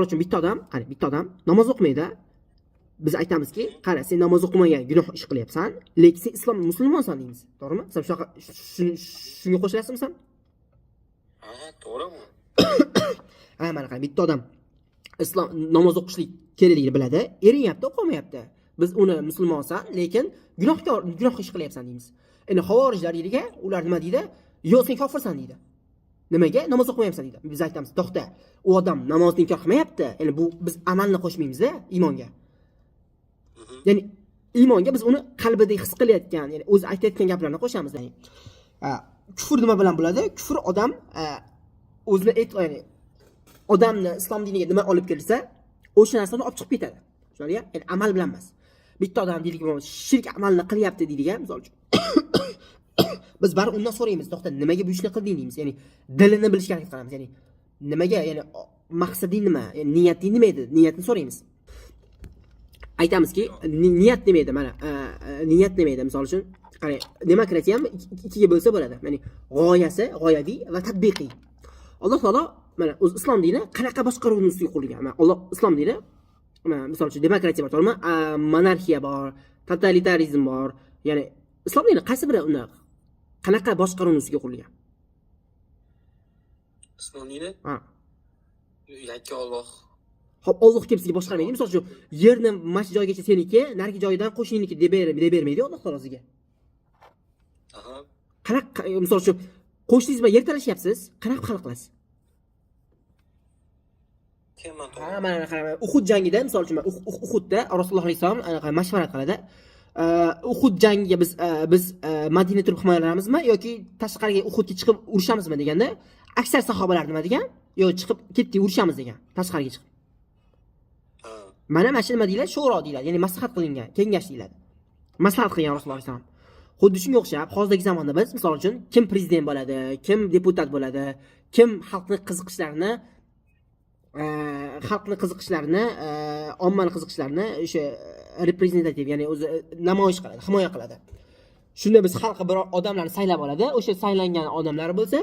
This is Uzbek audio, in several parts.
uchun bitta odam namoz o'qimaydi. Biz aytamizki, qara, sen namoz o'qimagan gunoh ish qilyapsan, lekin sen islom musulmonsan deymiz. To'g'rimi? Sen shunaqa shunga qo'shilasizmi sen? Ha, to'g'rimi? Ha, mana qara, bitta odam islom namoz o'qishlik kerakligini biladi, erinyapti, o'qimayapti. Biz uni musulmonsan, lekin gunoh ish qilyapsan deymiz. Endi xavorijlar deydiga, ular nima deydi? Yo'q, sen kofirsan deydi. Nimaga? Namoz o'qimayapsan deydi. Biz aytamiz, to'xta. U odam namozni inkor qilmayapti. Ya'ni bu biz amalni qo'shmaymiz-da iymonga. Ya'ni iymonga biz uni qalbida his qilayotgan, ya'ni o'zi aytayotgan gaplarni qo'shamiz. Ya'ni kufr nima bilan bo'ladi? Kufr odam o'zini ya'ni odamni islom diniga nima olib kelsa, o'sha narsani olib chiqib ketadi. Tushunarli? Ya'ni amal bilan emas. Bitta odam deylik, shirk amalni qilyapti deydigan, misol uchun. Biz bari undan so'raymiz, to'xta, nimaga bu ishni qilding deymiz. Ya'ni dilini bilishga harakat qilamiz. Ya'ni nimaga, ya'ni maqsading nima? Ya'ni niyating nima edi? Niyatni so'raymiz. Aytamizki, niyat nima edi? Mana niyat nima edi? Misol uchun, qarang, demokratiya ham ikkiga bo'lsa bo'ladi. Ya'ni g'oyasi, g'oyaviy va tatbiqiy. Alloh taolo mana o'z islom dini qanaqa boshqaruvni ustiga qo'ygan. Mana Alloh islom dini, misol uchun demokratiya bor, to'g'rimi? Monarxiya bor, totalitarizm bor. Ya'ni islom dini qaysi biri uni qanaqa boshqaruvni ustiga qo'ygan? Islom dini? Ha. Yakka Alloh. Hop, Alloh kelib sizga boshqarmaydi. Misol uchun, yerni mash joygacha seniki, narigi joyidan qo'shningiki deb bermaydi Alloh taolo sizga. Aha. Qanaqa, misol uchun, qo'shningiz bilan yer talashyapsiz, qanaqa hal qilasiz? Ha, mana qarang, Uhud jangida, misol uchun, Uhudda Rasululloh alayhisalom anaqa mashvarat qiladi. Uhud jangiga biz Madina turib himoyalaramizmi yoki tashqariga Uhudga chiqib urushamizmi deganda, aksar sahobalar nima degan? Yo'q, chiqib ketdik, urushamiz degan, tashqariga chiqib. Mana shu nima deyiladi? Shuro deyiladi. Ya'ni maslahat qilingan, kengash deyiladi. Maslahat qilgan Rasululloh alayhisalom. Xuddi shunga o'xshab, hozirgi zamonda biz, misol uchun, kim prezident bo'ladi, kim deputat bo'ladi, kim xalqning qiziqishlarini, ommaning qiziqishlarini o'sha reprezentativ, ya'ni o'zi namoyish qiladi, himoya qiladi. Shunda biz xalqqa biror odamlarni saylab oladi. O'sha saylangan odamlar bo'lsa,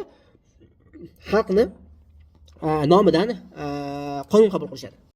xalqni nomidan qonun qabul qilishadi.